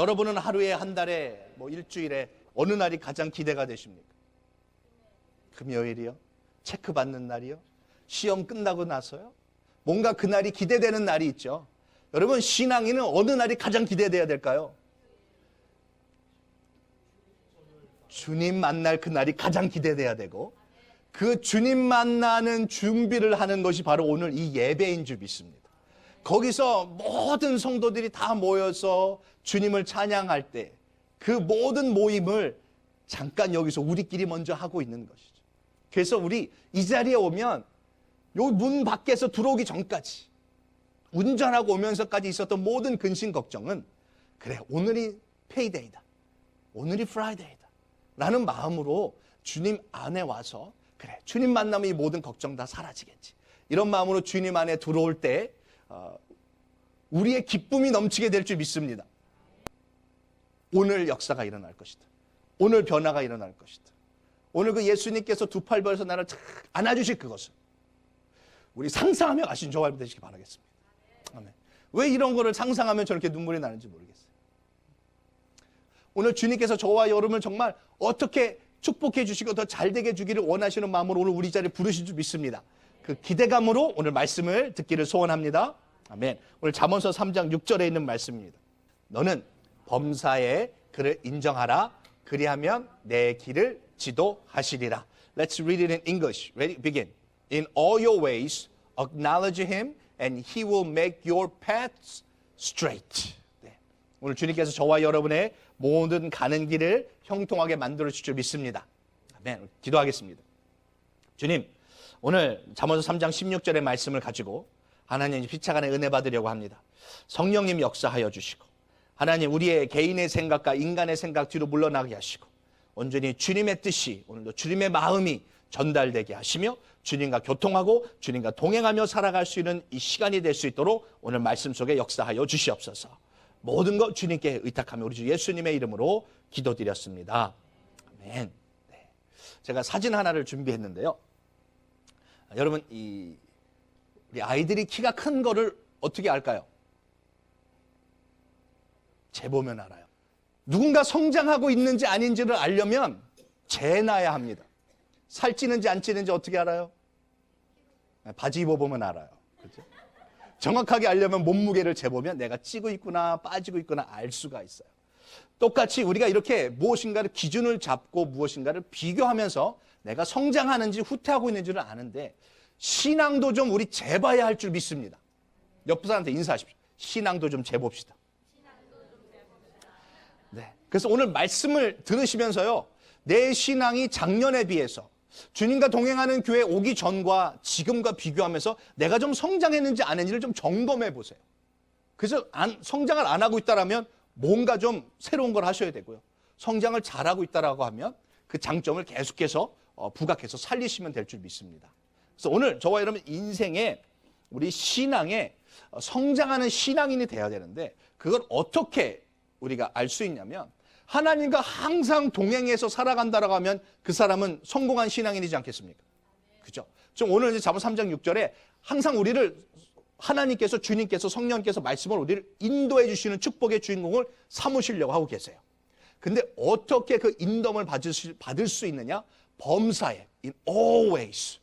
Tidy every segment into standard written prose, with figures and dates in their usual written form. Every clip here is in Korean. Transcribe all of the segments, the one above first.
여러분은 하루에, 한 달에, 일주일에 어느 날이 가장 기대가 되십니까? 금요일이요? 체크받는 날이요? 시험 끝나고 나서요? 뭔가 그날이 기대되는 날이 있죠. 여러분, 신앙인은 어느 날이 가장 기대돼야 될까요? 주님 만날 그날이 가장 기대돼야 되고, 그 주님 만나는 준비를 하는 것이 바로 오늘 이 예배인 줄 믿습니다. 거기서 모든 성도들이 다 모여서 주님을 찬양할 때 그 모든 모임을 잠깐 여기서 우리끼리 먼저 하고 있는 것이죠. 그래서 우리 이 자리에 오면 요 문 밖에서 들어오기 전까지 운전하고 오면서까지 있었던 모든 근심 걱정은 그래, 오늘이 페이데이다, 오늘이 프라이데이다 라는 마음으로 주님 안에 와서 그래, 주님 만나면 이 모든 걱정 다 사라지겠지, 이런 마음으로 주님 안에 들어올 때 우리의 기쁨이 넘치게 될 줄 믿습니다. 오늘 역사가 일어날 것이다. 오늘 변화가 일어날 것이다. 오늘 그 예수님께서 두 팔 벌려서 나를 착 안아주실 그것을 우리 상상하며 가신 저와 되시기 바라겠습니다. 아멘. 왜 이런 거를 상상하면 저렇게 눈물이 나는지 모르겠어요. 오늘 주님께서 저와 여러분을 정말 어떻게 축복해 주시고 더 잘되게 해주기를 원하시는 마음으로 오늘 우리 자리에 부르신 줄 믿습니다. 그 기대감으로 오늘 말씀을 듣기를 소원합니다. 아멘. 오늘 잠언서 3장 6절에 있는 말씀입니다. 너는 범사에 그를 인정하라. 그리하면 내 길을 지도하시리라. Let's read it in English. Ready? Begin. In all your ways acknowledge him and he will make your paths straight. 네. 오늘 주님께서 저와 여러분의 모든 가는 길을 형통하게 만들어 주실 줄 믿습니다. 아멘. 기도하겠습니다. 주님, 오늘 잠언서 3장 16절의 말씀을 가지고 하나님 피차간에 은혜 받으려고 합니다. 성령님 역사하여 주시고 하나님 우리의 개인의 생각과 인간의 생각 뒤로 물러나게 하시고 온전히 주님의 뜻이 오늘도 주님의 마음이 전달되게 하시며 주님과 교통하고 주님과 동행하며 살아갈 수 있는 이 시간이 될 수 있도록 오늘 말씀 속에 역사하여 주시옵소서. 모든 것 주님께 의탁하며 우리 주 예수님의 이름으로 기도드렸습니다. 아멘. 네. 제가 사진 하나를 준비했는데요. 여러분 우리 아이들이 키가 큰 거를 어떻게 알까요? 재보면 알아요. 누군가 성장하고 있는지 아닌지를 알려면 재놔야 합니다. 살찌는지 안 찌는지 어떻게 알아요? 바지 입어보면 알아요. 그렇죠? 정확하게 알려면 몸무게를 재보면 내가 찌고 있구나 빠지고 있구나 알 수가 있어요. 똑같이 우리가 이렇게 무엇인가를 기준을 잡고 무엇인가를 비교하면서 내가 성장하는지 후퇴하고 있는지를 아는데 신앙도 좀 우리 재봐야 할 줄 믿습니다. 옆 사람한테 인사하십시오. 신앙도 좀 재봅시다. 네. 그래서 오늘 말씀을 들으시면서요, 내 신앙이 작년에 비해서 주님과 동행하는 교회 오기 전과 지금과 비교하면서 내가 좀 성장했는지 안 했는지를 좀 점검해 보세요. 그래서 성장을 안 하고 있다라면 뭔가 좀 새로운 걸 하셔야 되고요. 성장을 잘하고 있다라고 하면 그 장점을 계속해서 부각해서 살리시면 될 줄 믿습니다. 그래서 오늘 저와 여러분 인생에 우리 신앙에 성장하는 신앙인이 돼야 되는데 그걸 어떻게 우리가 알 수 있냐면 하나님과 항상 동행해서 살아간다라고 하면 그 사람은 성공한 신앙인이지 않겠습니까? 그죠? 좀 오늘 이제 잠언 3장 6절에 항상 우리를 하나님께서 주님께서 성령께서 말씀을 우리를 인도해 주시는 축복의 주인공을 삼으시려고 하고 계세요. 근데 어떻게 그 인도를 받을 수 있느냐? 범사에 in all ways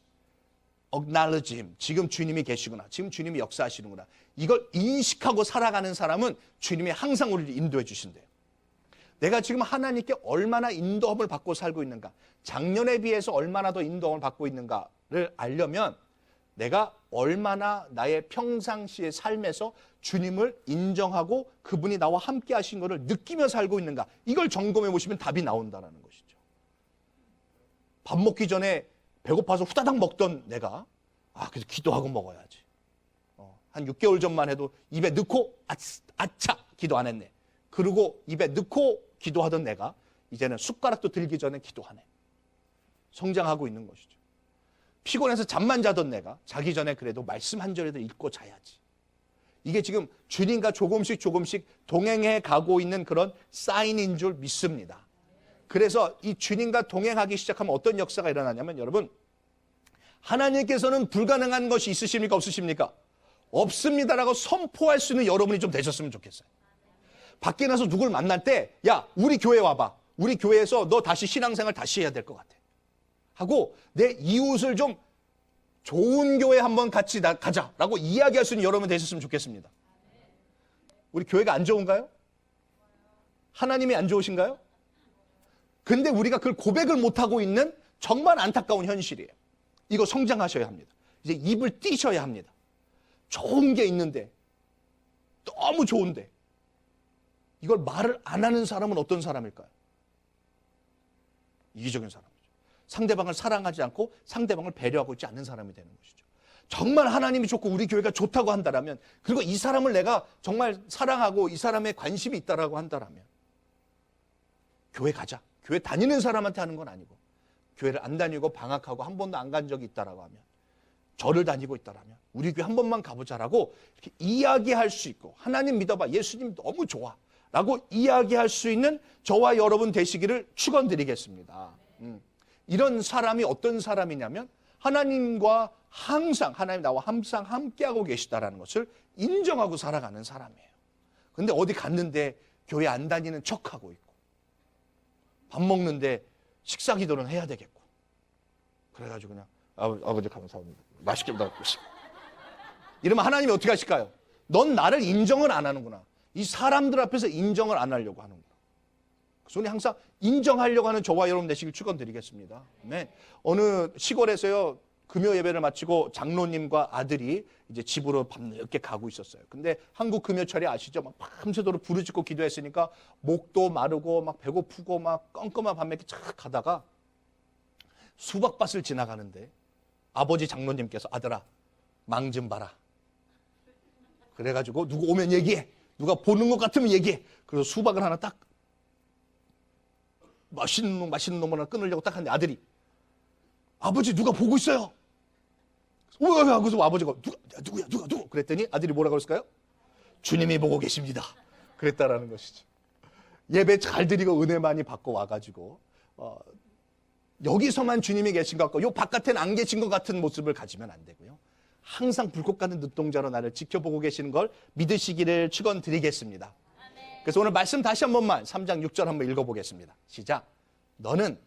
acknowledge him. 지금 주님이 계시구나. 지금 주님이 역사하시는구나. 이걸 인식하고 살아가는 사람은 주님이 항상 우리를 인도해 주신대요. 내가 지금 하나님께 얼마나 인도함을 받고 살고 있는가, 작년에 비해서 얼마나 더 인도함을 받고 있는가를 알려면 내가 얼마나 나의 평상시의 삶에서 주님을 인정하고 그분이 나와 함께 하신 것을 느끼며 살고 있는가, 이걸 점검해 보시면 답이 나온다는 것이죠. 밥 먹기 전에 배고파서 후다닥 먹던 내가 그래서 기도하고 먹어야지. 한 6개월 전만 해도 입에 넣고 아차 기도 안 했네. 그리고 입에 넣고 기도하던 내가 이제는 숟가락도 들기 전에 기도하네. 성장하고 있는 것이죠. 피곤해서 잠만 자던 내가 자기 전에 그래도 말씀 한 절이라도 읽고 자야지. 이게 지금 주님과 조금씩 동행해 가고 있는 그런 사인인 줄 믿습니다. 그래서 이 주님과 동행하기 시작하면 어떤 역사가 일어나냐면 여러분, 하나님께서는 불가능한 것이 있으십니까 없으십니까? 없습니다라고 선포할 수 있는 여러분이 좀 되셨으면 좋겠어요. 밖에 나서 누굴 만날 때, 야, 우리 교회 와봐. 우리 교회에서 너 다시 신앙생활 다시 해야 될 것 같아. 하고 내 이웃을 좀 좋은 교회 한번 같이 가자라고 이야기할 수 있는 여러분 되셨으면 좋겠습니다. 우리 교회가 안 좋은가요? 하나님이 안 좋으신가요? 근데 우리가 그걸 고백을 못하고 있는 정말 안타까운 현실이에요. 이거 성장하셔야 합니다. 이제 입을 띄셔야 합니다. 좋은 게 있는데, 너무 좋은데, 이걸 말을 안 하는 사람은 어떤 사람일까요? 이기적인 사람이죠. 상대방을 사랑하지 않고 상대방을 배려하고 있지 않는 사람이 되는 것이죠. 정말 하나님이 좋고 우리 교회가 좋다고 한다면, 그리고 이 사람을 내가 정말 사랑하고 이 사람에 관심이 있다라고 한다면 교회 가자. 교회 다니는 사람한테 하는 건 아니고, 교회를 안 다니고 방학하고 한 번도 안 간 적이 있다라고 하면, 절을 다니고 있다라면 우리 교회 한 번만 가보자라고 이렇게 이야기할 수 있고, 하나님 믿어봐, 예수님 너무 좋아 라고 이야기할 수 있는 저와 여러분 되시기를 축원드리겠습니다. 이런 사람이 어떤 사람이냐면, 하나님과 항상, 하나님 나와 항상 함께하고 계시다라는 것을 인정하고 살아가는 사람이에요. 근데 어디 갔는데 교회 안 다니는 척하고 있고, 밥 먹는데 식사 기도는 해야 되겠고, 그래가지고 그냥 아버지 감사합니다, 맛있게 먹고 싶어. 이러면 하나님이 어떻게 하실까요? 넌 나를 인정을 안 하는구나. 이 사람들 앞에서 인정을 안 하려고 하는구나. 그래서 우리 항상 인정하려고 하는 저와 여러분 되시길 축원드리겠습니다. 네. 어느 시골에서요, 금요 예배를 마치고 장로님과 아들이 이제 집으로 밤늦게 가고 있었어요. 근데 한국 금요철이 아시죠? 막 밤새도록 부르짖고 기도했으니까 목도 마르고 막 배고프고 막 껌껌한 밤에 이렇게 착 가다가 수박밭을 지나가는데 아버지 장로님께서, 아들아, 망 좀 봐라. 그래가지고 누구 오면 얘기해. 누가 보는 것 같으면 얘기해. 그래서 수박을 하나 딱, 맛있는 놈 하나 끊으려고 딱 하는데 아들이, 아버지 누가 보고 있어요. 그래서 아버지가 누가 그랬더니 아들이 뭐라고 그랬을까요? 주님이 보고 계십니다. 그랬다라는 것이죠. 예배 잘 드리고 은혜 많이 받고 와가지고 여기서만 주님이 계신 것 같고 요 바깥에는 안 계신 것 같은 모습을 가지면 안 되고요. 항상 불꽃 같은 눈동자로 나를 지켜보고 계시는 걸 믿으시기를 축원드리겠습니다. 그래서 오늘 말씀 다시 한 번만 3장 6절 한번 읽어보겠습니다. 시작. 너는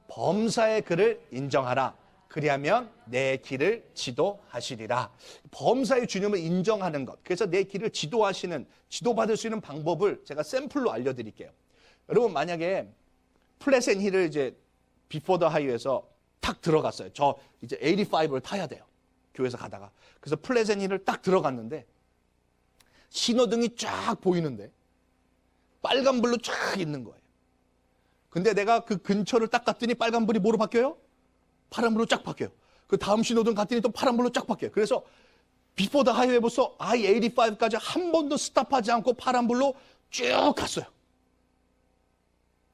범사의 그를 인정하라. 그리하면 내 길을 지도하시리라. 범사의 주님을 인정하는 것. 그래서 내 길을 지도받을 수 있는 방법을 제가 샘플로 알려드릴게요. 여러분, 만약에 플랫 앤 힐을 이제 비포 더 하이웨이에서 탁 들어갔어요. 저 이제 85를 타야 돼요. 교회에서 가다가. 그래서 플랫 앤 힐을 딱 들어갔는데 신호등이 쫙 보이는데 빨간불로 쫙 있는 거예요. 근데 내가 그 근처를 딱 갔더니 빨간불이 뭐로 바뀌어요? 파란불로 쫙 바뀌어요. 그 다음 신호등 갔더니 또 파란불로 쫙 바뀌어요. 그래서 비포 더 하이웨이부터 I-85까지 한 번도 스탑하지 않고 파란불로 쭉 갔어요.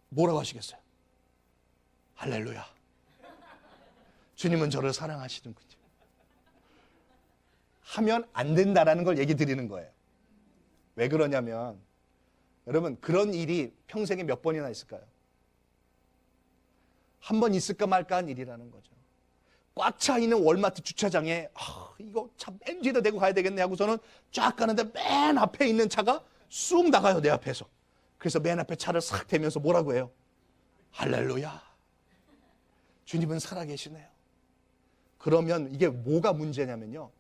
뭐라고 하시겠어요? 할렐루야. 주님은 저를 사랑하시는군요. 하면 안 된다라는 걸 얘기 드리는 거예요. 왜 그러냐면, 여러분, 그런 일이 평생에 몇 번이나 있을까요? 한 번 있을까 말까 한 일이라는 거죠. 꽉 차 있는 월마트 주차장에 이거 참 맨 뒤에다 대고 가야 되겠네 하고서는 쫙 가는데 맨 앞에 있는 차가 쑥 나가요, 내 앞에서. 그래서 맨 앞에 차를 싹 대면서 뭐라고 해요? 할렐루야. 주님은 살아계시네요. 그러면 이게 뭐가 문제냐면요,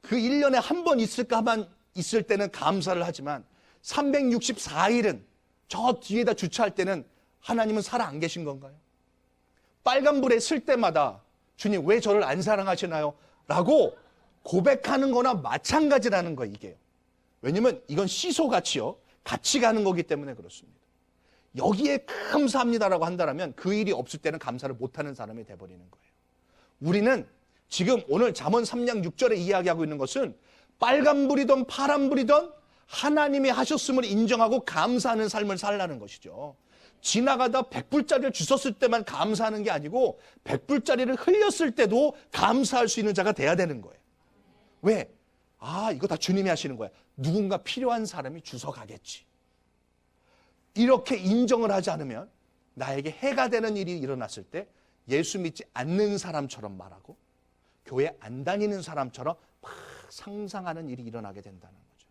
그 1년에 한 번 있을까만 있을 때는 감사를 하지만 364일은 저 뒤에다 주차할 때는 하나님은 살아 안 계신 건가요? 빨간불에 쓸 때마다 주님 왜 저를 안 사랑하시나요? 라고 고백하는 거나 마찬가지라는 거, 이게요. 왜냐면 이건 시소같이요, 같이 가는 거기 때문에 그렇습니다. 여기에 감사합니다라고 한다면 그 일이 없을 때는 감사를 못하는 사람이 돼버리는 거예요. 우리는 지금 오늘 잠언 3장 6절에 이야기하고 있는 것은 빨간불이든 파란불이든 하나님이 하셨음을 인정하고 감사하는 삶을 살라는 것이죠. 지나가다 100불짜리를 주셨을 때만 감사하는 게 아니고 100불짜리를 흘렸을 때도 감사할 수 있는 자가 돼야 되는 거예요. 왜? 이거 다 주님이 하시는 거야. 누군가 필요한 사람이 주워 가겠지. 이렇게 인정을 하지 않으면 나에게 해가 되는 일이 일어났을 때 예수 믿지 않는 사람처럼 말하고 교회 안 다니는 사람처럼 막 상상하는 일이 일어나게 된다는 거죠.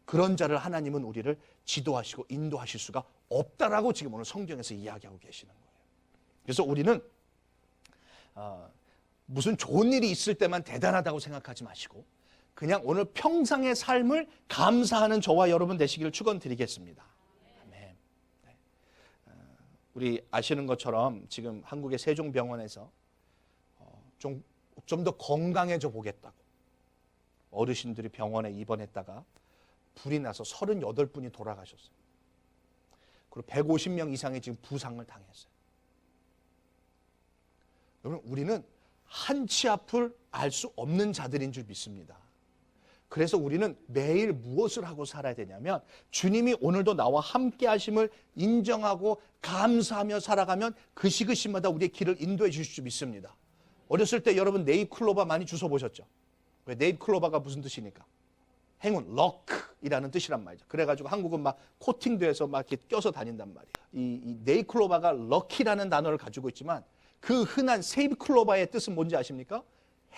그런 자를 하나님은 우리를 지도하시고 인도하실 수가 없다라고 지금 오늘 성경에서 이야기하고 계시는 거예요. 그래서 우리는 무슨 좋은 일이 있을 때만 대단하다고 생각하지 마시고 그냥 오늘 평상의 삶을 감사하는 저와 여러분 되시기를 축원드리겠습니다. 아멘. 우리 아시는 것처럼 지금 한국의 세종병원에서 좀 더 건강해져 보겠다고 어르신들이 병원에 입원했다가 불이 나서 38분이 돌아가셨어요. 그리고 150명 이상이 지금 부상을 당했어요. 여러분, 우리는 한치 앞을 알 수 없는 자들인 줄 믿습니다. 그래서 우리는 매일 무엇을 하고 살아야 되냐면 주님이 오늘도 나와 함께 하심을 인정하고 감사하며 살아가면 그 시그시마다 우리의 길을 인도해 주실 줄 믿습니다. 어렸을 때 여러분 네잎클로버 많이 주워 보셨죠? 네잎클로버가 무슨 뜻이니까? 행운, 럭이라는 뜻이란 말이죠. 그래가지고 한국은 막 코팅돼서 막 이렇게 껴서 다닌단 말이에요. 이 네잎클로버가 럭키라는 단어를 가지고 있지만 그 흔한 세잎클로버의 뜻은 뭔지 아십니까?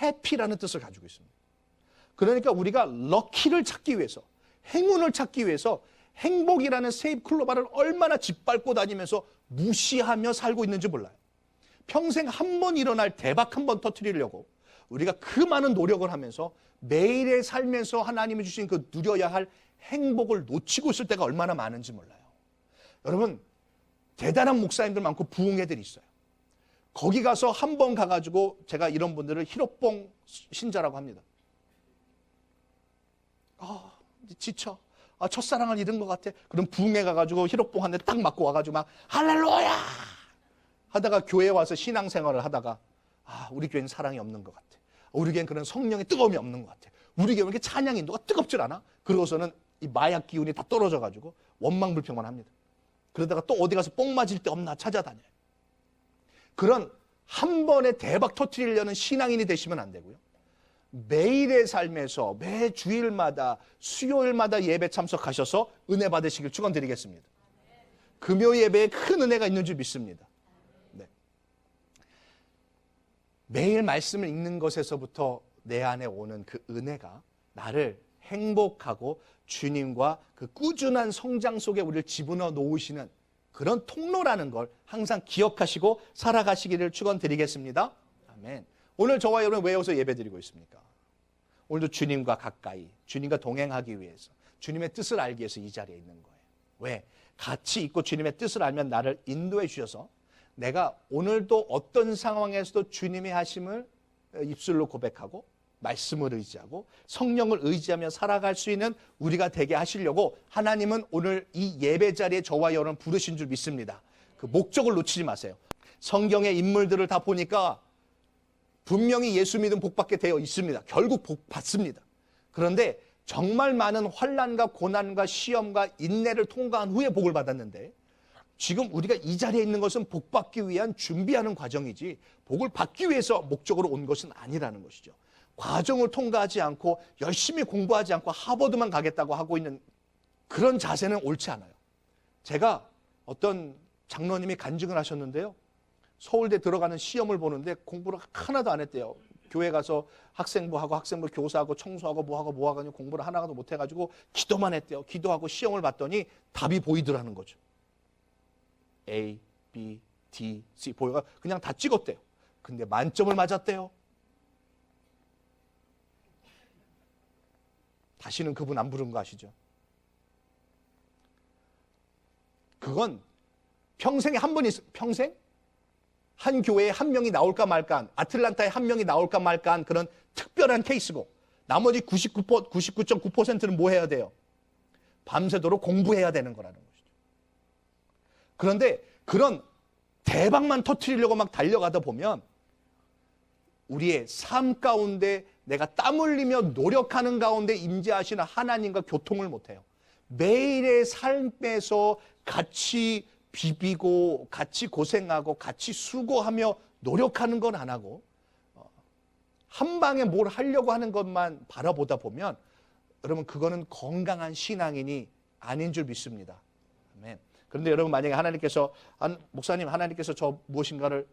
해피라는 뜻을 가지고 있습니다. 그러니까 우리가 럭키를 찾기 위해서, 행운을 찾기 위해서 행복이라는 세잎클로버를 얼마나 짓밟고 다니면서 무시하며 살고 있는지 몰라요. 평생 한 번 일어날 대박 한 번 터뜨리려고 우리가 그 많은 노력을 하면서 매일의 삶에서 하나님이 주신 그 누려야 할 행복을 놓치고 있을 때가 얼마나 많은지 몰라요. 여러분, 대단한 목사님들 많고 부흥회들이 있어요. 거기 가서 한 번 가가지고 제가 이런 분들을 히로뽕 신자라고 합니다. 지쳐. 첫사랑을 잃은 것 같아. 그럼 부흥회 가가지고 히로뽕 한 대 딱 맞고 와가지고 막 할렐루야 하다가 교회에 와서 신앙생활을 하다가 우리 교회는 사랑이 없는 것 같아. 우리 교회는 그런 성령의 뜨거움이 없는 것 같아. 우리 교회는 이렇게 찬양 인도가 뜨겁질 않아. 그러고서는 이 마약 기운이 다 떨어져가지고 원망불평만 합니다. 그러다가 또 어디 가서 뽕 맞을 데 없나 찾아다녀요. 그런 한 번에 대박 터뜨리려는 신앙인이 되시면 안 되고요. 매일의 삶에서 매 주일마다 수요일마다 예배 참석하셔서 은혜 받으시길 축원드리겠습니다. 금요 예배에 큰 은혜가 있는 줄 믿습니다. 네. 매일 말씀을 읽는 것에서부터 내 안에 오는 그 은혜가 나를 행복하고 주님과 그 꾸준한 성장 속에 우리를 집어넣어 놓으시는 그런 통로라는 걸 항상 기억하시고 살아가시기를 축원드리겠습니다. 아멘. 오늘 저와 여러분 왜 여기서 예배드리고 있습니까? 오늘도 주님과 가까이, 주님과 동행하기 위해서, 주님의 뜻을 알기 위해서 이 자리에 있는 거예요. 왜? 같이 있고 주님의 뜻을 알면 나를 인도해 주셔서 내가 오늘도 어떤 상황에서도 주님의 하심을 입술로 고백하고 말씀을 의지하고 성령을 의지하며 살아갈 수 있는 우리가 되게 하시려고 하나님은 오늘 이 예배 자리에 저와 여러분 부르신 줄 믿습니다. 그 목적을 놓치지 마세요. 성경의 인물들을 다 보니까 분명히 예수 믿음 복 받게 되어 있습니다. 결국 복 받습니다. 그런데 정말 많은 환난과 고난과 시험과 인내를 통과한 후에 복을 받았는데 지금 우리가 이 자리에 있는 것은 복 받기 위한 준비하는 과정이지 복을 받기 위해서 목적으로 온 것은 아니라는 것이죠. 과정을 통과하지 않고 열심히 공부하지 않고 하버드만 가겠다고 하고 있는 그런 자세는 옳지 않아요. 제가 어떤 장로님이 간증을 하셨는데요. 서울대 들어가는 시험을 보는데 공부를 하나도 안 했대요. 교회 가서 학생부하고 학생부 교사하고 청소하고 뭐하고 공부를 하나도 못 해가지고 기도만 했대요. 기도하고 시험을 봤더니 답이 보이더라는 거죠. A, B, D, C 보여가 그냥 다 찍었대요. 근데 만점을 맞았대요. 다시는 그분 안 부른 거 아시죠? 그건 평생에 한 번 평생? 한 교회에 한 명이 나올까 말까 한, 아틀란타에 한 명이 나올까 말까 한 그런 특별한 케이스고 나머지 99.9%는 뭐 해야 돼요? 밤새도록 공부해야 되는 거라는 것이죠. 그런데 그런 대박만 터뜨리려고 막 달려가다 보면 우리의 삶 가운데 내가 땀 흘리며 노력하는 가운데 임재하시는 하나님과 교통을 못해요. 매일의 삶에서 같이 비비고 같이 고생하고 같이 수고하며 노력하는 건 안 하고 한 방에 뭘 하려고 하는 것만 바라보다 보면 여러분 그거는 건강한 신앙인이 아닌 줄 믿습니다. 아멘. 그런데 여러분 만약에 하나님께서 목사님 하나님께서 저 무엇인가를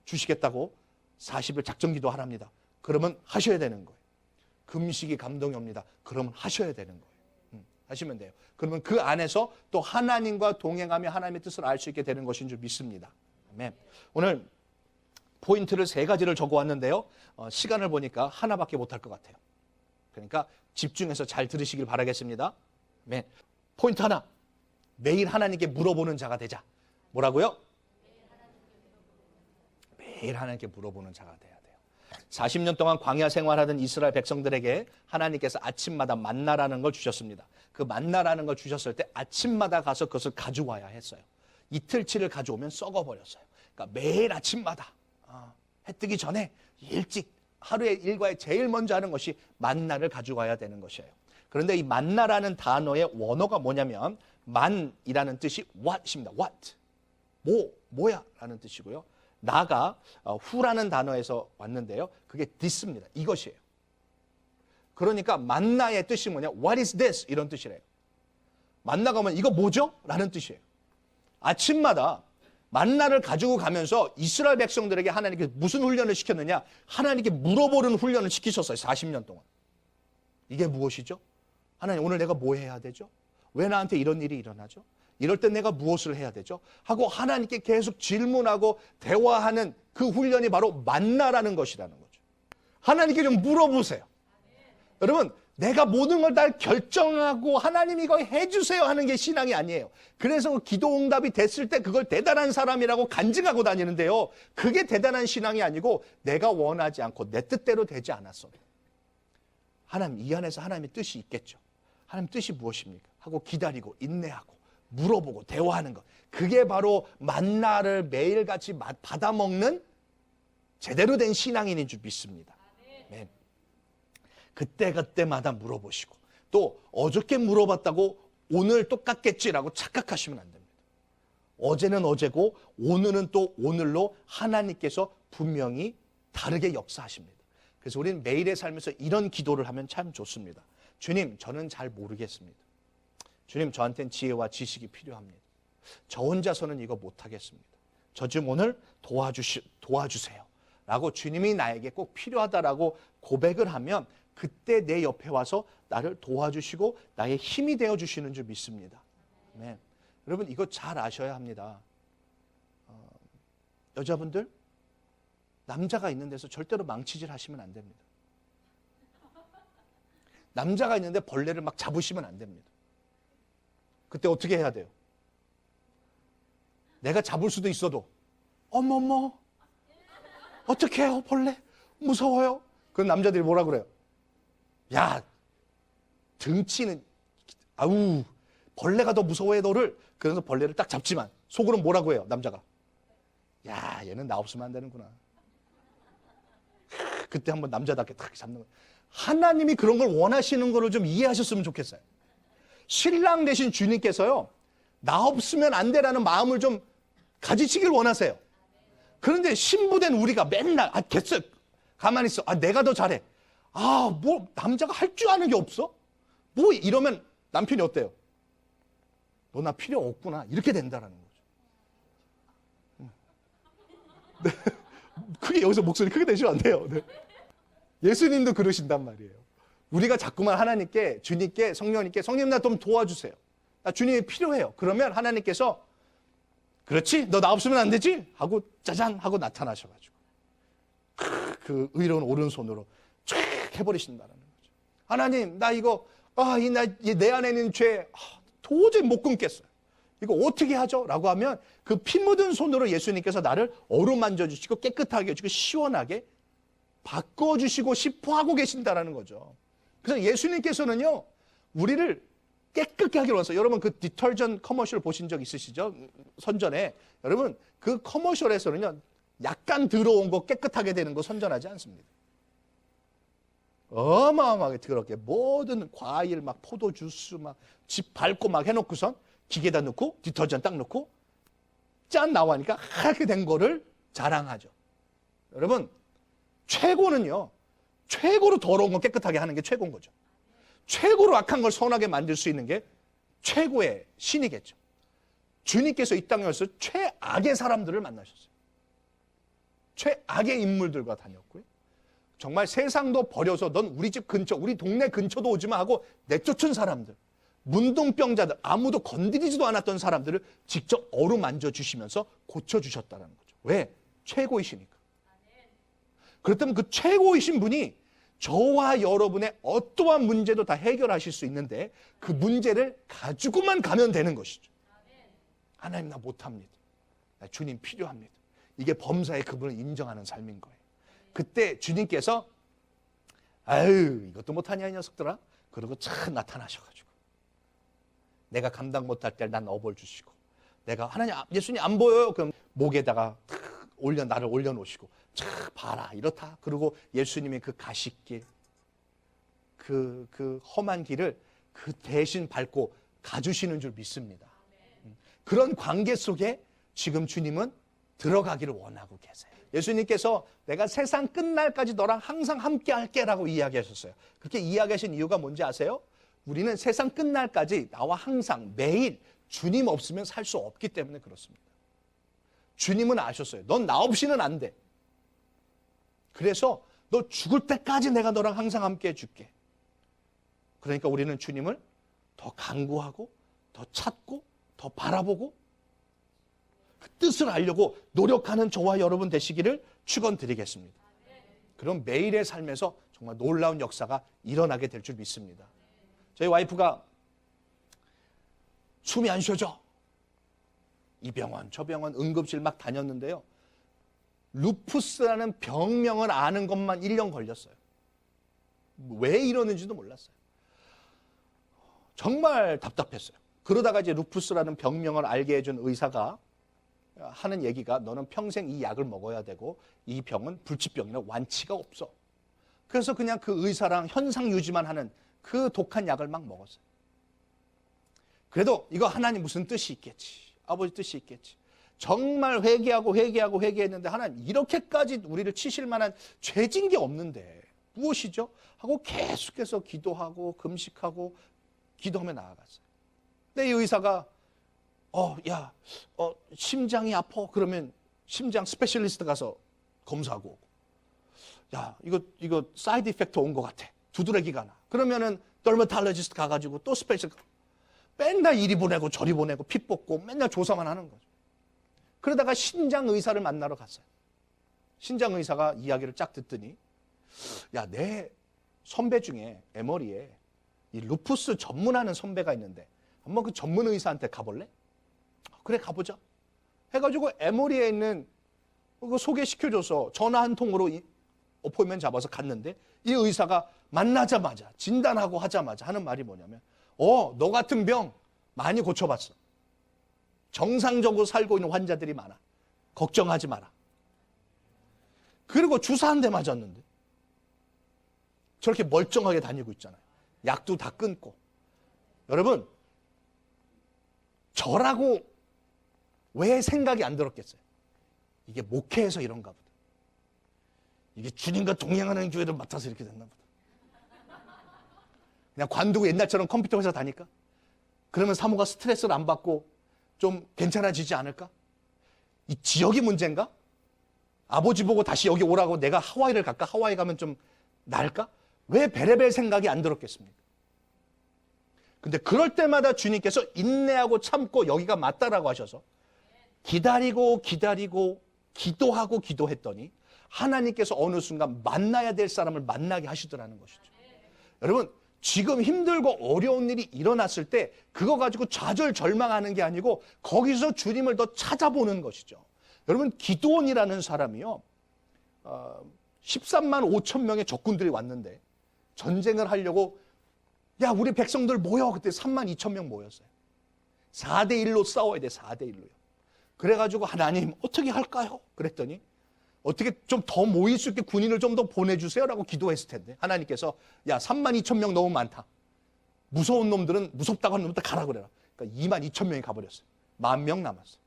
주시겠다고 40일 작정기도 하랍니다. 그러면 하셔야 되는 거예요. 금식이 감동이 옵니다. 그러면 하셔야 되는 거예요. 하시면 돼요. 그러면 그 안에서 또 하나님과 동행하며 하나님의 뜻을 알 수 있게 되는 것인 줄 믿습니다. 아멘. 오늘 포인트를 3가지를 적어왔는데요. 시간을 보니까 하나밖에 못할 것 같아요. 그러니까 집중해서 잘 들으시길 바라겠습니다. 아멘. 포인트 하나. 매일 하나님께 물어보는 자가 되자. 뭐라고요? 매일 하나님께 물어보는 자가 돼야 돼요. 40년 동안 광야 생활하던 이스라엘 백성들에게 하나님께서 아침마다 만나라는 걸 주셨습니다. 그 만나라는 걸 주셨을 때 아침마다 가서 그것을 가져와야 했어요. 이틀치를 가져오면 썩어버렸어요. 그러니까 매일 아침마다 해 뜨기 전에 일찍 하루의 일과에 제일 먼저 하는 것이 만나를 가져와야 되는 것이에요. 그런데 이 만나라는 단어의 원어가 뭐냐면 만이라는 뜻이 what입니다. what. 뭐야 라는 뜻이고요. 나가 who라는 단어에서 왔는데요. 그게 this입니다. 이것이에요. 그러니까 만나의 뜻이 뭐냐? what is this? 이런 뜻이래요. 만나가 오면 이거 뭐죠? 라는 뜻이에요. 아침마다 만나를 가지고 가면서 이스라엘 백성들에게 하나님께서 무슨 훈련을 시켰느냐? 하나님께 물어보는 훈련을 시키셨어요. 40년 동안. 이게 무엇이죠? 하나님, 오늘 내가 뭐 해야 되죠? 왜 나한테 이런 일이 일어나죠? 이럴 땐 내가 무엇을 해야 되죠? 하고 하나님께 계속 질문하고 대화하는 그 훈련이 바로 만나라는 것이라는 거죠. 하나님께 좀 물어보세요. 여러분, 내가 모든 걸 다 결정하고 하나님 이거 해주세요 하는 게 신앙이 아니에요. 그래서 기도 응답이 됐을 때 그걸 대단한 사람이라고 간증하고 다니는데요. 그게 대단한 신앙이 아니고 내가 원하지 않고 내 뜻대로 되지 않았어도 하나님, 이 안에서 하나님의 뜻이 있겠죠. 하나님 뜻이 무엇입니까? 하고 기다리고 인내하고 물어보고 대화하는 것. 그게 바로 만나를 매일같이 받아먹는 제대로 된 신앙인인 줄 믿습니다. 아멘. 그때마다 물어보시고 또 어저께 물어봤다고 오늘 똑같겠지라고 착각하시면 안 됩니다. 어제는 어제고 오늘은 또 오늘로 하나님께서 분명히 다르게 역사하십니다. 그래서 우리는 매일의 삶에서 이런 기도를 하면 참 좋습니다. 주님, 저는 잘 모르겠습니다. 주님, 저한테는 지혜와 지식이 필요합니다. 저 혼자서는 이거 못하겠습니다. 저 좀 오늘 도와주세요. 라고 주님이 나에게 꼭 필요하다라고 고백을 하면 그때 내 옆에 와서 나를 도와주시고 나의 힘이 되어주시는 줄 믿습니다. 네. 여러분, 이거 잘 아셔야 합니다. 여자분들, 남자가 있는 데서 절대로 망치질 하시면 안 됩니다. 남자가 있는데 벌레를 막 잡으시면 안 됩니다. 그때 어떻게 해야 돼요? 내가 잡을 수도 있어도 어머머 어떻게 해요? 벌레 무서워요. 그럼 남자들이 뭐라 그래요? 야, 등치는 아우 벌레가 더 무서워해 너를. 그래서 벌레를 딱 잡지만 속으로는 뭐라고 해요? 남자가 야, 얘는 나 없으면 안 되는구나. 그때 한번 남자답게 딱 잡는 거예요. 하나님이 그런 걸 원하시는 거를 좀 이해하셨으면 좋겠어요. 신랑 되신 주님께서요, 나 없으면 안 되라는 마음을 좀 가지시길 원하세요. 그런데 신부된 우리가 맨날 됐어, 가만히 있어, 내가 더 잘해, 뭐 남자가 할 줄 아는 게 없어? 뭐 이러면 남편이 어때요? 너 나 필요 없구나, 이렇게 된다라는 거죠. 네. 크게 여기서 목소리 크게 내시면 안 돼요. 네. 예수님도 그러신단 말이에요. 우리가 자꾸만 하나님께, 주님께, 성령님께, 성령님 나 좀 도와주세요, 나 주님이 필요해요. 그러면 하나님께서 그렇지, 너 나 없으면 안 되지? 하고 짜잔 하고 나타나셔가지고 그 의로운 오른손으로 쫙 해버리신다는 거죠. 하나님, 나 이거 내 안에 있는 죄 도저히 못 끊겠어요. 이거 어떻게 하죠? 라고 하면 그 피 묻은 손으로 예수님께서 나를 어루만져 주시고 깨끗하게 해주고 시원하게 바꿔주시고 싶어 하고 계신다라는 거죠. 그래서 예수님께서는요, 우리를 깨끗하게 하기로 왔어요. 여러분 그 디터전 커머셜 보신 적 있으시죠? 선전에. 여러분 그 커머셜에서는요, 약간 더러운 거 깨끗하게 되는 거 선전하지 않습니다. 어마어마하게 더럽게 모든 과일 막 포도 주스 막 집 밟고 막 해놓고선 기계에다 넣고 디터전 딱 넣고 짠 나와니까 하얗게 된 거를 자랑하죠. 여러분 최고는요, 최고로 더러운 거 깨끗하게 하는 게 최고인 거죠. 최고로 악한 걸 선하게 만들 수 있는 게 최고의 신이겠죠. 주님께서 이 땅에 와서 최악의 사람들을 만나셨어요. 최악의 인물들과 다녔고요. 정말 세상도 버려서 넌 우리 집 근처, 우리 동네 근처도 오지 마 하고 내쫓은 사람들, 문둥병자들, 아무도 건드리지도 않았던 사람들을 직접 어루만져 주시면서 고쳐주셨다는 거죠. 왜? 최고이시니까. 그렇다면 그 최고이신 분이 저와 여러분의 어떠한 문제도 다 해결하실 수 있는데 그 문제를 가지고만 가면 되는 것이죠. 하나님, 나 못합니다. 나 주님 필요합니다. 이게 범사의 그분을 인정하는 삶인 거예요. 그때 주님께서 아유, 이것도 못하냐 이 녀석들아? 그러고 참 나타나셔가지고 내가 감당 못할 때 난 어벌 주시고, 내가 하나님, 예수님 안 보여요? 그럼 목에다가 나를 올려놓으시고, 참 봐라 이렇다. 그리고 예수님의 그 가시길, 그 험한 길을 그 대신 밟고 가주시는 줄 믿습니다. 그런 관계 속에 지금 주님은 들어가기를 원하고 계세요. 예수님께서 내가 세상 끝날까지 너랑 항상 함께 할게 라고 이야기하셨어요. 그렇게 이야기하신 이유가 뭔지 아세요? 우리는 세상 끝날까지 나와 항상 매일 주님 없으면 살 수 없기 때문에 그렇습니다. 주님은 아셨어요. 넌 나 없이는 안 돼. 그래서 너 죽을 때까지 내가 너랑 항상 함께 해줄게. 그러니까 우리는 주님을 더 간구하고 더 찾고 더 바라보고 그 뜻을 알려고 노력하는 저와 여러분 되시기를 축원드리겠습니다. 그럼 매일의 삶에서 정말 놀라운 역사가 일어나게 될 줄 믿습니다. 저희 와이프가 숨이 안 쉬어져. 이 병원 저 병원 응급실 막 다녔는데요. 루푸스라는 병명을 아는 것만 1년 걸렸어요. 왜 이러는지도 몰랐어요. 정말 답답했어요. 그러다가 이제 루푸스라는 병명을 알게 해준 의사가 하는 얘기가 너는 평생 이 약을 먹어야 되고 이 병은 불치병이나 완치가 없어. 그래서 그냥 그 의사랑 현상 유지만 하는 그 독한 약을 막 먹었어요. 그래도 이거 하나님 무슨 뜻이 있겠지. 아버지 뜻이 있겠지. 정말 회개했는데 하나님 이렇게까지 우리를 치실 만한 죄진 게 없는데 무엇이죠? 하고 계속해서 기도하고 금식하고 기도하며 나아갔어요. 근데 이 의사가 심장이 아파. 그러면 심장 스페셜리스트 가서 검사하고 오고. 야, 이거 사이드 이펙트 온 것 같아. 두드러기가 나. 그러면은 더머탈러지스트 가가지고 또 스페셜리스트. 맨날 이리 보내고 저리 보내고 피 뽑고 맨날 조사만 하는 거죠. 그러다가 신장 의사를 만나러 갔어요. 신장 의사가 이야기를 쫙 듣더니 야, 내 선배 중에 에머리에 이 루푸스 전문하는 선배가 있는데 한번 그 전문 의사한테 가볼래? 그래, 가보자. 해가지고 에머리에 있는 그거 소개시켜줘서 전화 한 통으로 어포인트먼트 잡아서 갔는데 이 의사가 만나자마자 진단하고 하자마자 하는 말이 뭐냐면 너 같은 병 많이 고쳐봤어. 정상적으로 살고 있는 환자들이 많아. 걱정하지 마라. 그리고 주사 한 대 맞았는데 저렇게 멀쩡하게 다니고 있잖아요. 약도 다 끊고. 여러분, 저라고 왜 생각이 안 들었겠어요? 이게 목회에서 이런가 보다. 이게 주님과 동행하는 교회를 맡아서 이렇게 됐나 보다. 그냥 관두고 옛날처럼 컴퓨터 회사 다닐까? 그러면 사모가 스트레스를 안 받고 좀 괜찮아지지 않을까? 이 지역이 문제인가? 아버지 보고 다시 여기 오라고 내가 하와이를 갈까? 하와이 가면 좀 나을까? 왜 베레벨 생각이 안 들었겠습니까? 근데 그럴 때마다 주님께서 인내하고 참고 여기가 맞다라고 하셔서 기다리고 기도하고 기도했더니 하나님께서 어느 순간 만나야 될 사람을 만나게 하시더라는 것이죠. 여러분, 지금 힘들고 어려운 일이 일어났을 때 그거 가지고 좌절절망하는 게 아니고 거기서 주님을 더 찾아보는 것이죠. 여러분, 기드온이라는 사람이요, 13만 5천 명의 적군들이 왔는데 전쟁을 하려고 야, 우리 백성들 모여. 그때 3만 2천 명 모였어요. 4대 1로 싸워야 돼. 4대 1로요. 그래가지고 하나님 어떻게 할까요? 그랬더니 어떻게 좀 더 모일 수 있게 군인을 좀 더 보내주세요라고 기도했을 텐데 하나님께서 야, 3만 2천 명 너무 많다. 무서운 놈들은 무섭다고 하는 놈들 가라 그래라. 그러니까 2만 2천 명이 가버렸어요. 10,000명 남았어.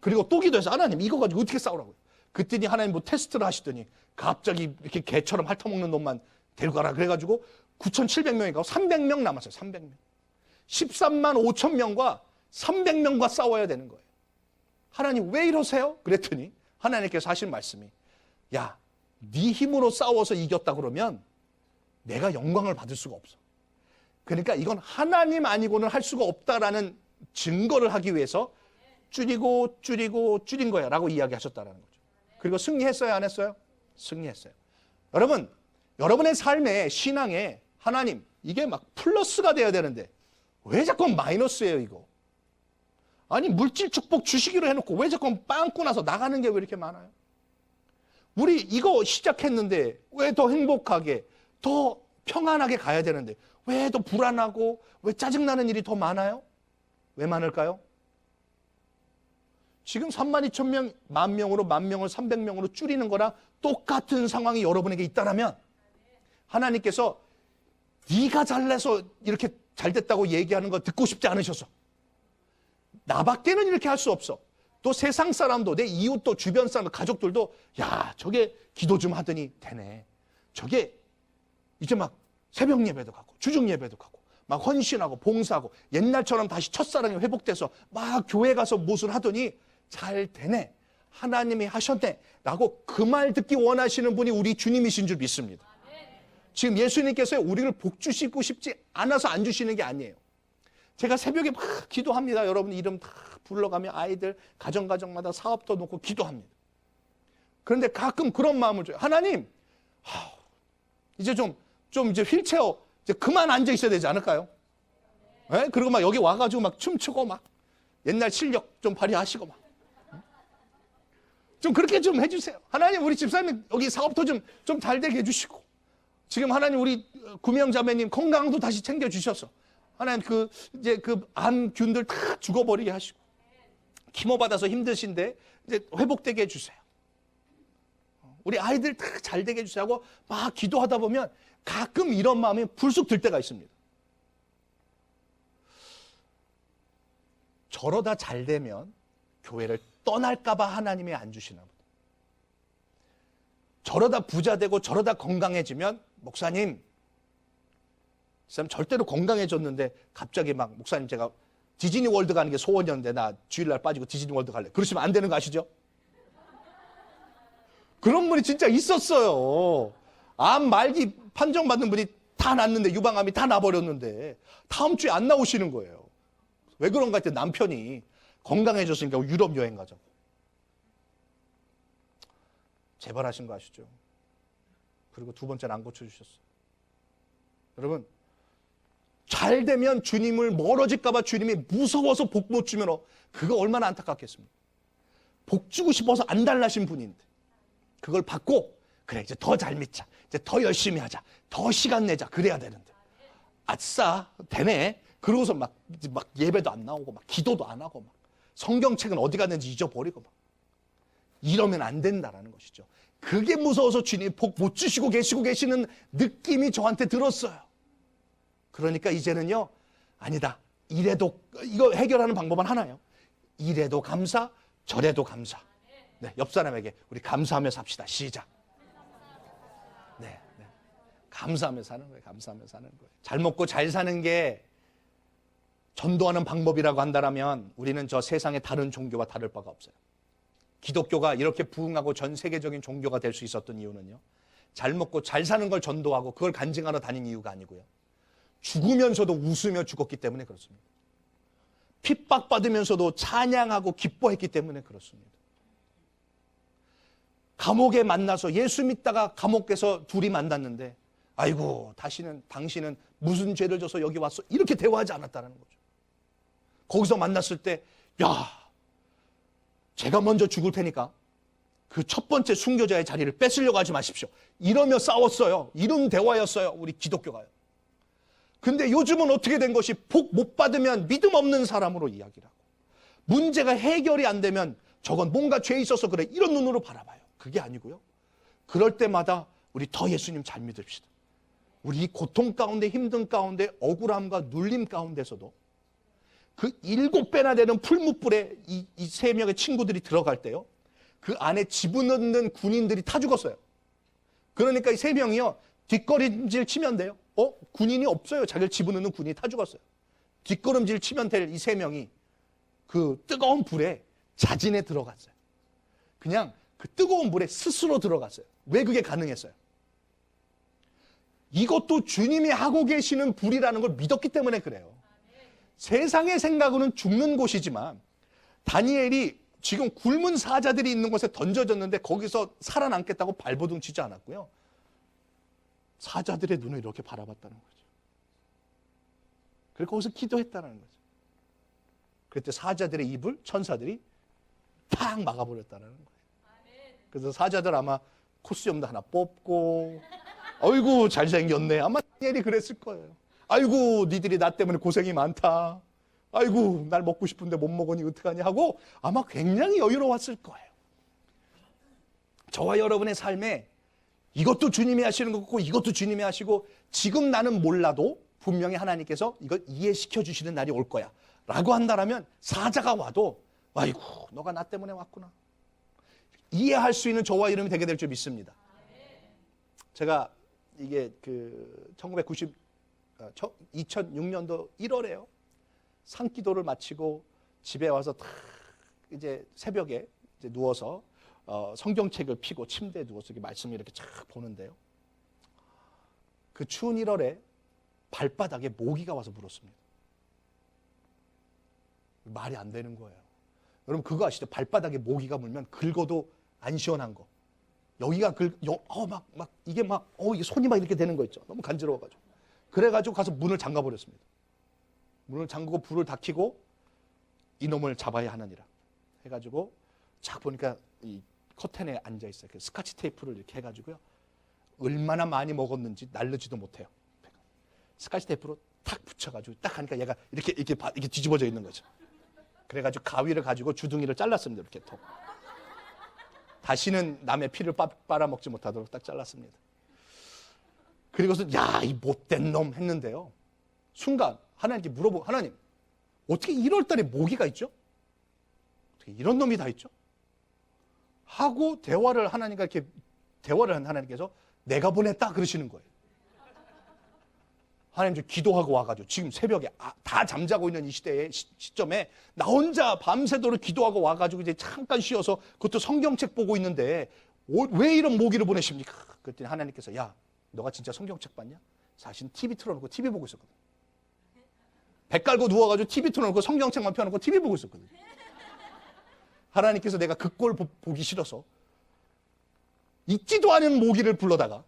그리고 또 기도해서 하나님 이거 가지고 어떻게 싸우라고요? 그랬더니 하나님 뭐 테스트를 하시더니 갑자기 이렇게 개처럼 핥아먹는 놈만 데리고 가라. 그래가지고 9,700명이 가고 300명 남았어요. 300명. 13만 5천 명과 300명과 싸워야 되는 거예요. 하나님 왜 이러세요? 그랬더니 하나님께서 하신 말씀이 야, 네 힘으로 싸워서 이겼다 그러면 내가 영광을 받을 수가 없어. 그러니까 이건 하나님 아니고는 할 수가 없다라는 증거를 하기 위해서 줄인 거야 라고 이야기하셨다는 거죠. 그리고 승리했어요, 안 했어요? 승리했어요. 여러분, 여러분의 삶에, 신앙에 하나님, 이게 막 플러스가 돼야 되는데 왜 자꾸 마이너스예요, 이거? 아니, 물질 축복 주시기로 해놓고 왜 자꾸 빵꾸 나서 나가는 게 왜 이렇게 많아요? 우리 이거 시작했는데 왜 더 행복하게, 더 평안하게 가야 되는데 왜 더 불안하고 왜 짜증나는 일이 더 많아요? 왜 많을까요? 지금 32,000명, 10,000명으로 10,000명을 300명으로 줄이는 거랑 똑같은 상황이 여러분에게 있다면 하나님께서 네가 잘나서 이렇게 잘 됐다고 얘기하는 거 듣고 싶지 않으셔서 나밖에는 이렇게 할 수 없어. 또 세상 사람도, 내 이웃도, 주변 사람, 가족들도 야, 저게 기도 좀 하더니 되네. 저게 이제 막 새벽 예배도 가고 주중 예배도 가고 막 헌신하고 봉사하고 옛날처럼 다시 첫사랑이 회복돼서 막 교회 가서 무엇을 하더니 잘 되네. 하나님이 하셨네. 라고 그 말 듣기 원하시는 분이 우리 주님이신 줄 믿습니다. 지금 예수님께서 우리를 복 주시고 싶지 않아서 안 주시는 게 아니에요. 제가 새벽에 막 기도합니다. 여러분 이름 다 불러가며 아이들 가정마다 사업도 놓고 기도합니다. 그런데 가끔 그런 마음을 줘요. 하나님, 이제 좀 이제 휠체어 이제 그만 앉아 있어야 되지 않을까요? 네? 그리고 막 여기 와가지고 막 춤추고 막 옛날 실력 좀 발휘하시고 막. 좀 그렇게 좀 해주세요. 하나님, 우리 집사님 여기 사업도 좀 잘 되게 해주시고. 지금 하나님 우리 구명자매님 건강도 다시 챙겨주셔서. 하나님 이제 암균들 다 죽어버리게 하시고. 키모 받아서 힘드신데 이제 회복되게 해주세요. 우리 아이들 다 잘 되게 해주세요 하고 막 기도하다 보면 가끔 이런 마음이 불쑥 들 때가 있습니다. 저러다 잘 되면 교회를 떠날까봐 하나님이 안 주시나 보다. 저러다 부자 되고 저러다 건강해지면 목사님 절대로 건강해졌는데 갑자기 막 목사님 제가 디즈니 월드 가는 게 소원이었는데 나 주일날 빠지고 디즈니 월드 갈래. 그러시면 안 되는 거 아시죠? 그런 분이 진짜 있었어요. 암 말기 판정받는 분이 다 났는데 유방암이 다 나버렸는데 다음 주에 안 나오시는 거예요. 왜 그런가 했더니 남편이 건강해졌으니까 유럽 여행 가자고. 재발하신 거 아시죠? 그리고 두 번째는 안 고쳐주셨어요. 여러분, 잘 되면 주님을 멀어질까 봐 주님이 무서워서 복 못 주면 그거 얼마나 안타깝겠습니까? 복 주고 싶어서 안 달라신 분인데 그걸 받고 그래 이제 더 잘 믿자, 이제 더 열심히 하자, 더 시간 내자 그래야 되는데 아싸 되네. 그러고서 막 예배도 안 나오고 막 기도도 안 하고 막 성경책은 어디 갔는지 잊어버리고 막 이러면 안 된다라는 것이죠. 그게 무서워서 주님이 복 못 주시고 계시는 느낌이 저한테 들었어요. 그러니까 이제는요, 아니다. 이래도 이거 해결하는 방법은 하나예요. 이래도 감사, 저래도 감사. 네, 옆 사람에게 우리 감사하며 삽시다. 시작. 네. 감사하며 사는 거예요. 감사하며 사는 거예요. 잘 먹고 잘 사는 게 전도하는 방법이라고 한다면 우리는 저 세상의 다른 종교와 다를 바가 없어요. 기독교가 이렇게 부흥하고 전 세계적인 종교가 될 수 있었던 이유는요, 잘 먹고 잘 사는 걸 전도하고 그걸 간증하러 다닌 이유가 아니고요, 죽으면서도 웃으며 죽었기 때문에 그렇습니다. 핍박받으면서도 찬양하고 기뻐했기 때문에 그렇습니다. 감옥에 만나서 예수 믿다가 감옥에서 둘이 만났는데 아이고 당신은 무슨 죄를 져서 여기 왔어? 이렇게 대화하지 않았다는 거죠. 거기서 만났을 때 제가 먼저 죽을 테니까 그 첫 번째 순교자의 자리를 뺏으려고 하지 마십시오. 이러며 싸웠어요. 이런 대화였어요. 우리 기독교가요. 근데 요즘은 어떻게 된 것이 복 못 받으면 믿음 없는 사람으로 이야기를 하고 문제가 해결이 안 되면 저건 뭔가 죄 있어서 그래 이런 눈으로 바라봐요. 그게 아니고요. 그럴 때마다 우리 더 예수님 잘 믿읍시다. 우리 이 고통 가운데 힘든 가운데 억울함과 눌림 가운데서도 그 7배나 되는 풀무불에 이 3명의 친구들이 들어갈 때요, 그 안에 집어넣는 군인들이 다 죽었어요. 그러니까 이 3명이요 뒷걸음질 치면 돼요. 군인이 없어요. 자기를 집어넣는 군인이 다 죽었어요. 뒷걸음질 치면 될 이 3명이 그 뜨거운 불에 자진해 들어갔어요. 그냥 그 뜨거운 불에 스스로 들어갔어요. 왜 그게 가능했어요? 이것도 주님이 하고 계시는 불이라는 걸 믿었기 때문에 그래요. 세상의 생각으로는 죽는 곳이지만 다니엘이 지금 굶은 사자들이 있는 곳에 던져졌는데 거기서 살아남겠다고 발버둥 치지 않았고요. 사자들의 눈을 이렇게 바라봤다는 거죠. 그리고 거기서 기도했다는 거죠. 그때 사자들의 입을 천사들이 탁 막아버렸다는 거예요. 그래서 사자들 아마 코스염도 하나 뽑고, 아이고 잘생겼네. 아마 다니엘이 그랬을 거예요. 아이고 니들이 나 때문에 고생이 많다. 아이고 날 먹고 싶은데 못 먹으니 어떡하니 하고 아마 굉장히 여유로웠을 거예요. 저와 여러분의 삶에 이것도 주님이 하시는 거고 이것도 주님이 하시고 지금 나는 몰라도 분명히 하나님께서 이걸 이해시켜 주시는 날이 올 거야 라고 한다면 사자가 와도 아이고 너가 나 때문에 왔구나 이해할 수 있는 저와 여러분이 되게 될 줄 믿습니다. 제가 이게 2006년도 1월에요. 산기도를 마치고 집에 와서 딱 이제 새벽에 이제 누워서 성경책을 펴고 침대에 누워서 이렇게 말씀을 이렇게 쫙 보는데요. 그 추운 1월에 발바닥에 모기가 와서 물었습니다. 말이 안 되는 거예요. 여러분 그거 아시죠? 발바닥에 모기가 물면 긁어도 안 시원한 거. 여기가 이게 이게 손이 막 이렇게 되는 거 있죠. 너무 간지러워가지고. 그래가지고 가서 문을 잠가 버렸습니다. 문을 잠그고 불을 다 켜고 이놈을 잡아야 하느니라 해가지고 쫙 보니까 이 커튼에 앉아 있어요. 그 스카치 테이프를 이렇게 해가지고요. 얼마나 많이 먹었는지 날르지도 못해요. 스카치 테이프로 탁 붙여가지고 딱 하니까 얘가 이렇게 뒤집어져 있는 거죠. 그래가지고 가위를 가지고 주둥이를 잘랐습니다. 이렇게 톡. 다시는 남의 피를 빨아먹지 못하도록 딱 잘랐습니다. 그리고서 야, 이 못된 놈 했는데요. 순간 하나님께 물어보고 하나님 어떻게 1월달에 모기가 있죠? 어떻게 이런 놈이 다 있죠? 하고 대화를 한 하나님께서 내가 보냈다 그러시는 거예요. 하나님 좀 기도하고 와가지고 지금 새벽에 다 잠자고 있는 이 시점에 나 혼자 밤새도록 기도하고 와가지고 이제 잠깐 쉬어서 그것도 성경책 보고 있는데 왜 이런 모기를 보내십니까? 그랬더니 하나님께서 야 너가 진짜 성경책 봤냐? 사실 TV 틀어놓고 TV 보고 있었거든. 배 깔고 누워가지고 TV 틀어놓고 성경책만 펴놓고 TV 보고 있었거든. 하나님께서 내가 그 꼴 보기 싫어서 있지도 않은 모기를 불러다가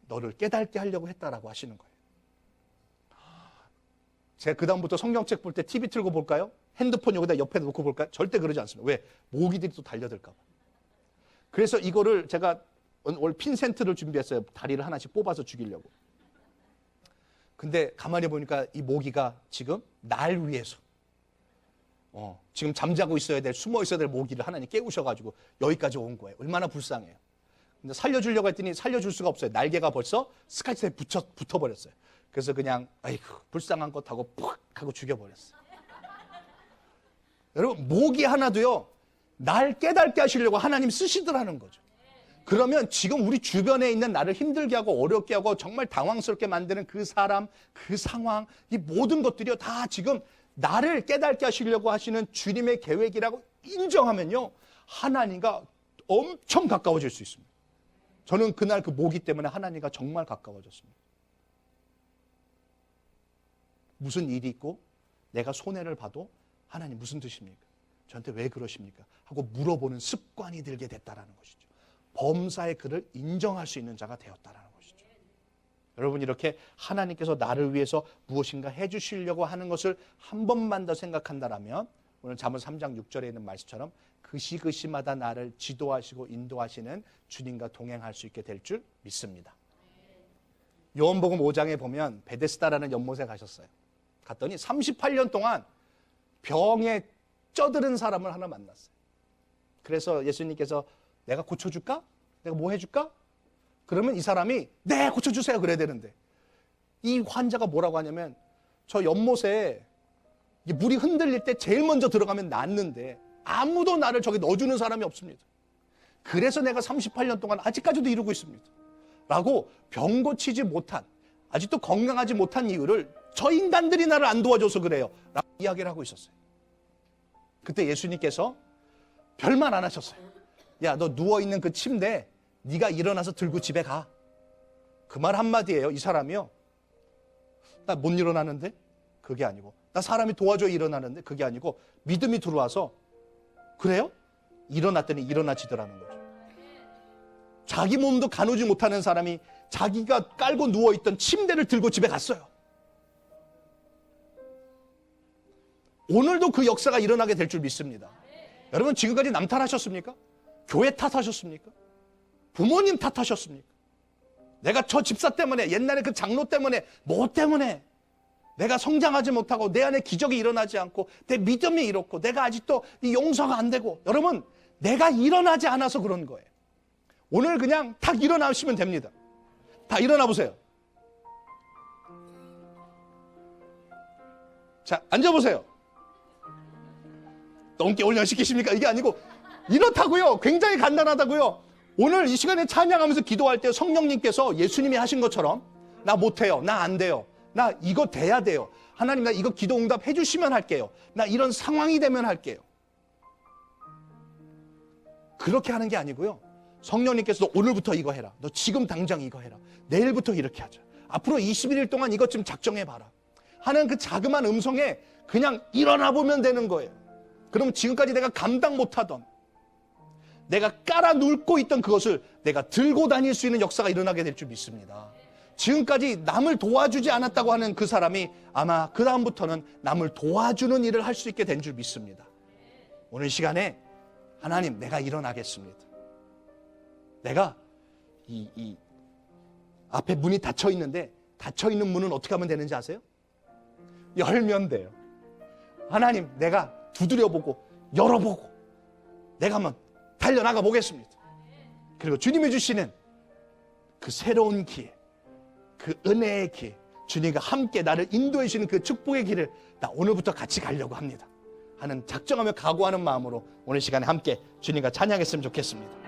너를 깨닫게 하려고 했다라고 하시는 거예요. 제가 그 다음부터 성경책 볼 때 TV 틀고 볼까요? 핸드폰 여기다 옆에 놓고 볼까요? 절대 그러지 않습니다. 왜? 모기들이 또 달려들까 봐. 그래서 이거를 제가 오늘 핀센트를 준비했어요. 다리를 하나씩 뽑아서 죽이려고. 근데 가만히 보니까 이 모기가 지금 날 위해서 지금 잠자고 있어야 될, 숨어 있어야 될 모기를 하나님 깨우셔가지고 여기까지 온 거예요. 얼마나 불쌍해요. 근데 살려주려고 했더니 살려줄 수가 없어요. 날개가 벌써 스카치에 붙어버렸어요. 그래서 그냥 아이고 불쌍한 것 하고 푹 하고 죽여버렸어요. 여러분 모기 하나도요 날 깨닫게 하시려고 하나님 쓰시더라는 거죠. 그러면 지금 우리 주변에 있는 나를 힘들게 하고 어렵게 하고 정말 당황스럽게 만드는 그 사람, 그 상황, 이 모든 것들이요 다 지금 나를 깨닫게 하시려고 하시는 주님의 계획이라고 인정하면요 하나님과 엄청 가까워질 수 있습니다. 저는 그날 그 모기 때문에 하나님과 정말 가까워졌습니다. 무슨 일이 있고 내가 손해를 봐도 하나님 무슨 뜻입니까? 저한테 왜 그러십니까? 하고 물어보는 습관이 들게 됐다라는 것이죠. 범사의 그를 인정할 수 있는 자가 되었다라는 것이죠. 여러분 이렇게 하나님께서 나를 위해서 무엇인가 해주시려고 하는 것을 한 번만 더 생각한다라면 오늘 잠언 3장 6절에 있는 말씀처럼 그 시마다 나를 지도하시고 인도하시는 주님과 동행할 수 있게 될 줄 믿습니다. 요한복음 5장에 보면 베데스다라는 연못에 가셨어요. 갔더니 38년 동안 병에 쪄들은 사람을 하나 만났어요. 그래서 예수님께서 내가 고쳐줄까? 내가 뭐 해줄까? 그러면 이 사람이 네 고쳐주세요 그래야 되는데 이 환자가 뭐라고 하냐면 저 연못에 물이 흔들릴 때 제일 먼저 들어가면 낫는데 아무도 나를 저기 넣어주는 사람이 없습니다. 그래서 내가 38년 동안 아직까지도 이러고 있습니다. 라고 병 고치지 못한 아직도 건강하지 못한 이유를 저 인간들이 나를 안 도와줘서 그래요 라고 이야기를 하고 있었어요. 그때 예수님께서 별말 안 하셨어요. 야, 너 누워있는 그 침대 네가 일어나서 들고 집에 가. 그 말 한마디예요. 이 사람이요. 나 못 일어나는데? 그게 아니고, 나 사람이 도와줘야 일어나는데? 그게 아니고, 믿음이 들어와서, 그래요? 일어났더니 일어나지더라는 거죠. 자기 몸도 가누지 못하는 사람이 자기가 깔고 누워있던 침대를 들고 집에 갔어요. 오늘도 그 역사가 일어나게 될 줄 믿습니다. 여러분, 지금까지 남 탓하셨습니까? 교회 탓하셨습니까? 부모님 탓하셨습니까? 내가 저 집사 때문에, 옛날에 그 장로 때문에, 뭐 때문에 내가 성장하지 못하고 내 안에 기적이 일어나지 않고 내 믿음이 이렇고 내가 아직도 이 용서가 안 되고, 여러분, 내가 일어나지 않아서 그런 거예요. 오늘 그냥 탁 일어나시면 됩니다. 다 일어나 보세요. 자, 앉아보세요. 넘게 훈련시키십니까? 이게 아니고 이렇다고요. 굉장히 간단하다고요. 오늘 이 시간에 찬양하면서 기도할 때 성령님께서 예수님이 하신 것처럼, 나 못해요, 나 안 돼요, 나 이거 돼야 돼요, 하나님 나 이거 기도 응답 해주시면 할게요, 나 이런 상황이 되면 할게요. 그렇게 하는 게 아니고요. 성령님께서도 오늘부터 이거 해라, 너 지금 당장 이거 해라, 내일부터 이렇게 하자, 앞으로 21일 동안 이것 좀 작정해봐라 하는 그 자그마한 음성에 그냥 일어나 보면 되는 거예요. 그럼 지금까지 내가 감당 못하던, 내가 깔아 눕고 있던 그것을 내가 들고 다닐 수 있는 역사가 일어나게 될 줄 믿습니다. 지금까지 남을 도와주지 않았다고 하는 그 사람이 아마 그 다음부터는 남을 도와주는 일을 할 수 있게 된 줄 믿습니다. 오늘 시간에 하나님, 내가 일어나겠습니다. 내가 이 앞에 문이 닫혀 있는데, 닫혀 있는 문은 어떻게 하면 되는지 아세요? 열면 돼요. 하나님, 내가 두드려보고 열어보고 내가 한번 달려나가 보겠습니다. 그리고 주님이 주시는 그 새로운 기회, 그 은혜의 기회, 주님과 함께 나를 인도해 주시는 그 축복의 길을 나 오늘부터 같이 가려고 합니다 하는 작정하며 각오하는 마음으로 오늘 시간에 함께 주님과 찬양했으면 좋겠습니다.